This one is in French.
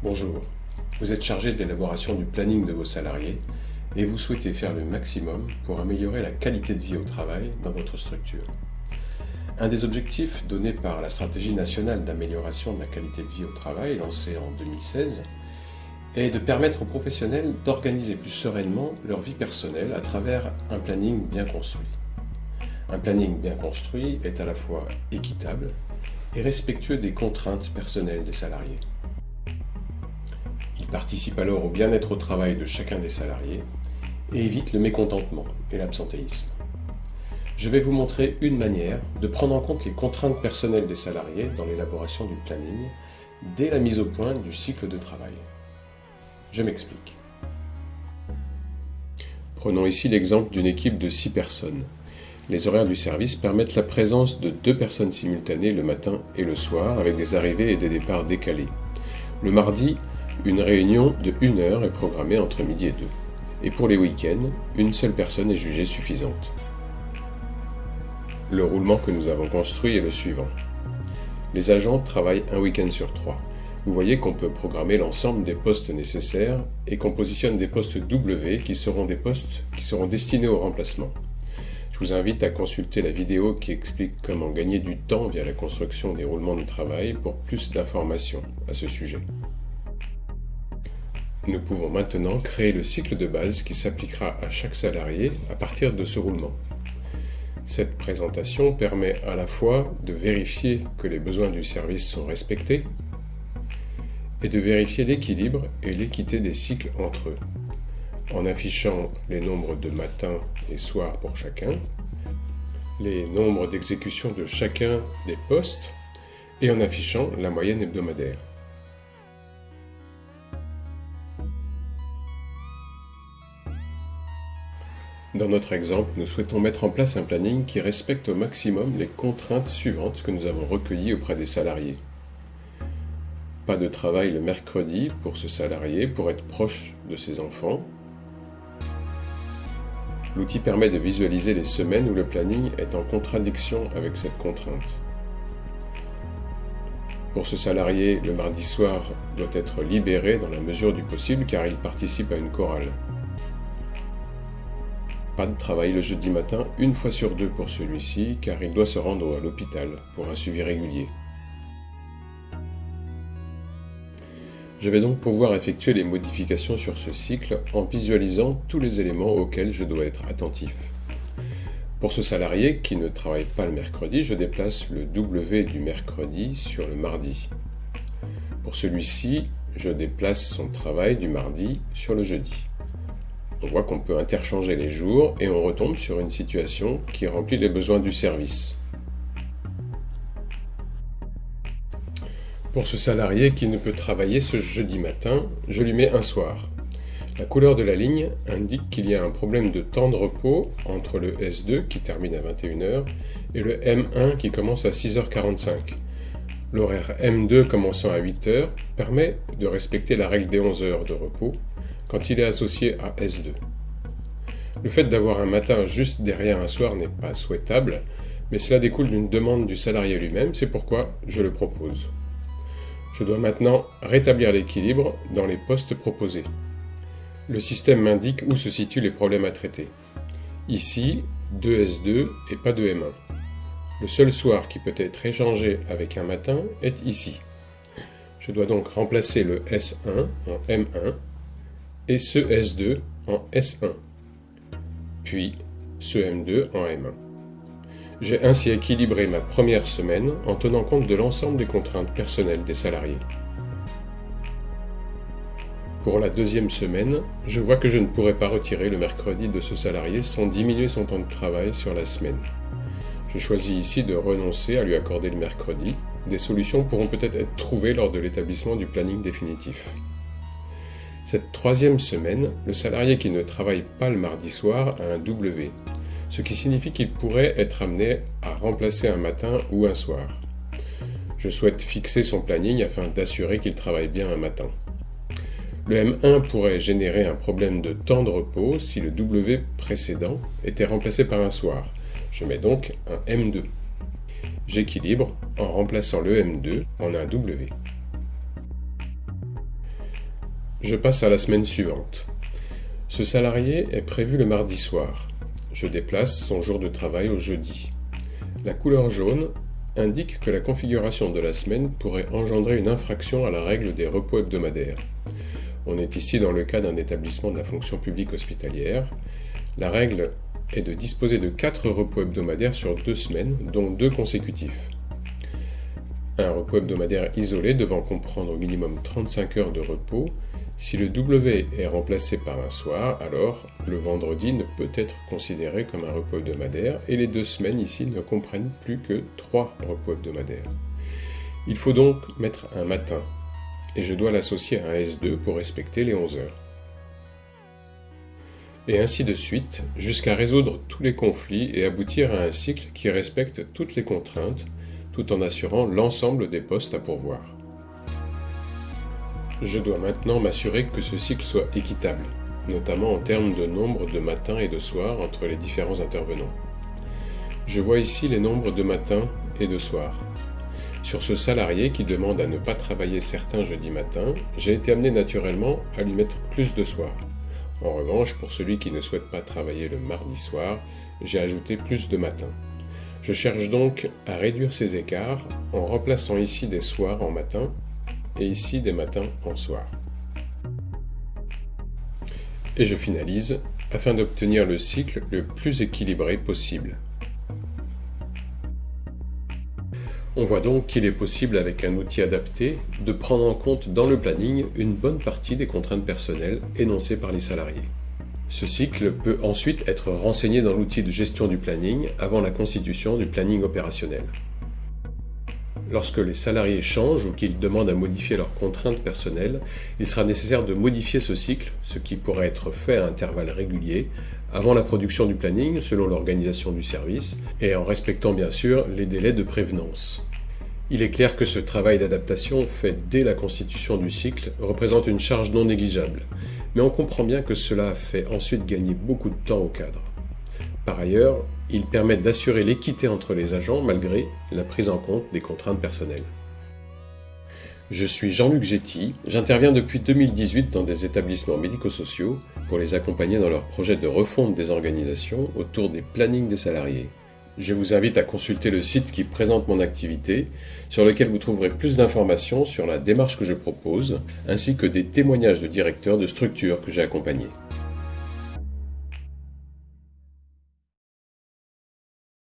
Bonjour, vous êtes chargé de l'élaboration du planning de vos salariés et vous souhaitez faire le maximum pour améliorer la qualité de vie au travail dans votre structure. Un des objectifs donnés par la Stratégie nationale d'amélioration de la qualité de vie au travail, lancée en 2016, est de permettre aux professionnels d'organiser plus sereinement leur vie personnelle à travers un planning bien construit. Un planning bien construit est à la fois équitable et respectueux des contraintes personnelles des salariés. Il participe alors au bien-être au travail de chacun des salariés et évite le mécontentement et l'absentéisme. Je vais vous montrer une manière de prendre en compte les contraintes personnelles des salariés dans l'élaboration du planning dès la mise au point du cycle de travail. Je m'explique. Prenons ici l'exemple d'une équipe de 6 personnes. Les horaires du service permettent la présence de 2 personnes simultanées le matin et le soir avec des arrivées et des départs décalés. Le mardi, une réunion de 1 heure est programmée entre midi et 2. Et pour les week-ends, une seule personne est jugée suffisante. Le roulement que nous avons construit est le suivant. Les agents travaillent un week-end sur 3. Vous voyez qu'on peut programmer l'ensemble des postes nécessaires et qu'on positionne des postes W qui seront des postes qui seront destinés au remplacement. Je vous invite à consulter la vidéo qui explique comment gagner du temps via la construction des roulements de travail pour plus d'informations à ce sujet. Nous pouvons maintenant créer le cycle de base qui s'appliquera à chaque salarié à partir de ce roulement. Cette présentation permet à la fois de vérifier que les besoins du service sont respectés et de vérifier l'équilibre et l'équité des cycles entre eux, en affichant les nombres de matin et soir pour chacun, les nombres d'exécution de chacun des postes et en affichant la moyenne hebdomadaire. Dans notre exemple, nous souhaitons mettre en place un planning qui respecte au maximum les contraintes suivantes que nous avons recueillies auprès des salariés. Pas de travail le mercredi pour ce salarié pour être proche de ses enfants. L'outil permet de visualiser les semaines où le planning est en contradiction avec cette contrainte. Pour ce salarié, le mardi soir doit être libéré dans la mesure du possible car il participe à une chorale. Pas de travail le jeudi matin, 1 fois sur 2 pour celui-ci, car il doit se rendre à l'hôpital pour un suivi régulier. Je vais donc pouvoir effectuer les modifications sur ce cycle en visualisant tous les éléments auxquels je dois être attentif. Pour ce salarié qui ne travaille pas le mercredi, je déplace le W du mercredi sur le mardi. Pour celui-ci, je déplace son travail du mardi sur le jeudi. On voit qu'on peut interchanger les jours et on retombe sur une situation qui remplit les besoins du service. Pour ce salarié qui ne peut travailler ce jeudi matin, je lui mets un soir. La couleur de la ligne indique qu'il y a un problème de temps de repos entre le S2 qui termine à 21h et le M1 qui commence à 6h45. L'horaire M2 commençant à 8h permet de respecter la règle des 11 heures de repos quand il est associé à S2. Le fait d'avoir un matin juste derrière un soir n'est pas souhaitable, mais cela découle d'une demande du salarié lui-même, c'est pourquoi je le propose. Je dois maintenant rétablir l'équilibre dans les postes proposés. Le système m'indique où se situent les problèmes à traiter. Ici, 2 S2 et pas de M1. Le seul soir qui peut être échangé avec un matin est ici. Je dois donc remplacer le S1 en M1 et ce S2 en S1, puis ce M2 en M1. J'ai ainsi équilibré ma première semaine en tenant compte de l'ensemble des contraintes personnelles des salariés. Pour la deuxième semaine, je vois que je ne pourrai pas retirer le mercredi de ce salarié sans diminuer son temps de travail sur la semaine. Je choisis ici de renoncer à lui accorder le mercredi. Des solutions pourront peut-être être trouvées lors de l'établissement du planning définitif. Cette troisième semaine, le salarié qui ne travaille pas le mardi soir a un W, ce qui signifie qu'il pourrait être amené à remplacer un matin ou un soir. Je souhaite fixer son planning afin d'assurer qu'il travaille bien un matin. Le M1 pourrait générer un problème de temps de repos si le W précédent était remplacé par un soir. Je mets donc un M2. J'équilibre en remplaçant le M2 en un W. Je passe à la semaine suivante. Ce salarié est prévu le mardi soir. Je déplace son jour de travail au jeudi. La couleur jaune indique que la configuration de la semaine pourrait engendrer une infraction à la règle des repos hebdomadaires. On est ici dans le cas d'un établissement de la fonction publique hospitalière. La règle est de disposer de 4 repos hebdomadaires sur 2 semaines, dont 2 consécutifs. Un repos hebdomadaire isolé devant comprendre au minimum 35 heures de repos. Si le W est remplacé par un soir, alors le vendredi ne peut être considéré comme un repos hebdomadaire et les 2 semaines ici ne comprennent plus que 3 repos hebdomadaires. Il faut donc mettre un matin et je dois l'associer à un S2 pour respecter les 11 heures. Et ainsi de suite, jusqu'à résoudre tous les conflits et aboutir à un cycle qui respecte toutes les contraintes, tout en assurant l'ensemble des postes à pourvoir. Je dois maintenant m'assurer que ce cycle soit équitable, notamment en termes de nombre de matins et de soirs entre les différents intervenants. Je vois ici les nombres de matins et de soirs. Sur ce salarié qui demande à ne pas travailler certains jeudis matins, j'ai été amené naturellement à lui mettre plus de soirs. En revanche, pour celui qui ne souhaite pas travailler le mardi soir, j'ai ajouté plus de matins. Je cherche donc à réduire ces écarts en remplaçant ici des soirs en matin et ici des matins en soir. Et je finalise afin d'obtenir le cycle le plus équilibré possible. On voit donc qu'il est possible avec un outil adapté de prendre en compte dans le planning une bonne partie des contraintes personnelles énoncées par les salariés. Ce cycle peut ensuite être renseigné dans l'outil de gestion du planning avant la constitution du planning opérationnel. Lorsque les salariés changent ou qu'ils demandent à modifier leurs contraintes personnelles, il sera nécessaire de modifier ce cycle, ce qui pourrait être fait à intervalles réguliers, avant la production du planning selon l'organisation du service et en respectant bien sûr les délais de prévenance. Il est clair que ce travail d'adaptation fait dès la constitution du cycle représente une charge non négligeable, mais on comprend bien que cela fait ensuite gagner beaucoup de temps au cadre. Par ailleurs, ils permettent d'assurer l'équité entre les agents malgré la prise en compte des contraintes personnelles. Je suis Jean-Luc Getty, j'interviens depuis 2018 dans des établissements médico-sociaux pour les accompagner dans leurs projets de refonte des organisations autour des plannings des salariés. Je vous invite à consulter le site qui présente mon activité, sur lequel vous trouverez plus d'informations sur la démarche que je propose, ainsi que des témoignages de directeurs de structures que j'ai accompagnés.